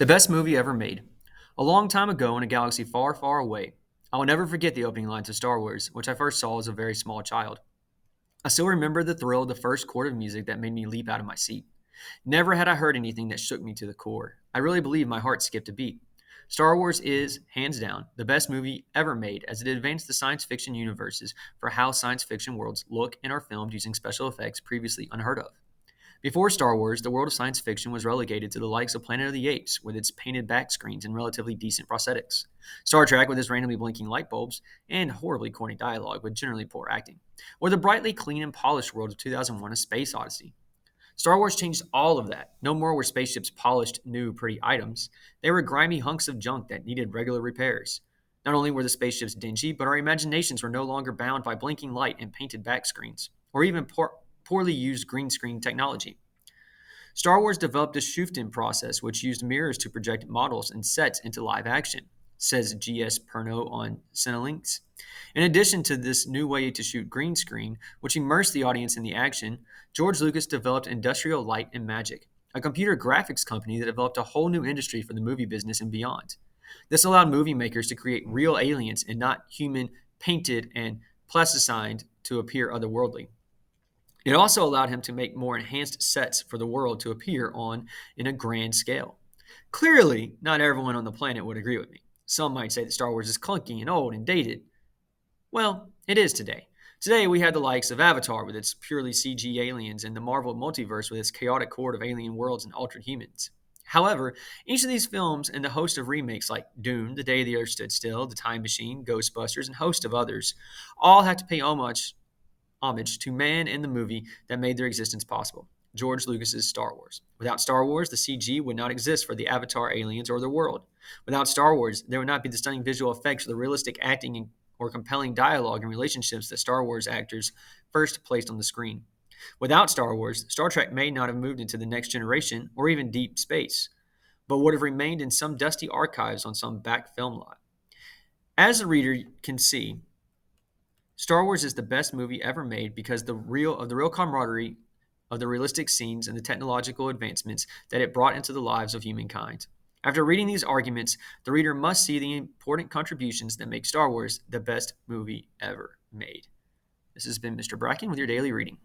The best movie ever made. A long time ago in a galaxy far, far away, I will never forget the opening lines of Star Wars, which I first saw as a very small child. I still remember the thrill of the first chord of music that made me leap out of my seat. Never had I heard anything that shook me to the core. I really believe my heart skipped a beat. Star Wars is, hands down, the best movie ever made as it advanced the science fiction universes for how science fiction worlds look and are filmed using special effects previously unheard of. Before Star Wars, the world of science fiction was relegated to the likes of Planet of the Apes, with its painted back screens and relatively decent prosthetics, Star Trek, with its randomly blinking light bulbs and horribly corny dialogue with generally poor acting, or the brightly clean and polished world of 2001: A Space Odyssey. Star Wars changed all of that. No more were spaceships polished, new, pretty items. They were grimy hunks of junk that needed regular repairs. Not only were the spaceships dingy, but our imaginations were no longer bound by blinking light and painted back screens, or even poorly used green screen technology. Star Wars developed the Shuften process, which used mirrors to project models and sets into live action, says G.S. Perno on Cinelinx. In addition to this new way to shoot green screen, which immersed the audience in the action, George Lucas developed Industrial Light and Magic, a computer graphics company that developed a whole new industry for the movie business and beyond. This allowed movie makers to create real aliens and not human painted and plasticized to appear otherworldly. It also allowed him to make more enhanced sets for the world to appear on in a grand scale. Clearly, not everyone on the planet would agree with me. Some might say that Star Wars is clunky and old and dated. Well, it is today. Today, we have the likes of Avatar with its purely CG aliens and the Marvel multiverse with its chaotic horde of alien worlds and altered humans. However, each of these films and the host of remakes like Dune, The Day the Earth Stood Still, The Time Machine, Ghostbusters, and a host of others all have to pay homage to man and the movie that made their existence possible, George Lucas's Star Wars. Without Star Wars, the CG would not exist for the Avatar aliens or their world. Without Star Wars, there would not be the stunning visual effects or the realistic acting or compelling dialogue and relationships that Star Wars actors first placed on the screen. Without Star Wars, Star Trek may not have moved into the next generation or even deep space, but would have remained in some dusty archives on some back film lot. As the reader can see, Star Wars is the best movie ever made because the real camaraderie of the realistic scenes and the technological advancements that it brought into the lives of humankind. After reading these arguments, the reader must see the important contributions that make Star Wars the best movie ever made. This has been Mr. Bracken with your daily reading.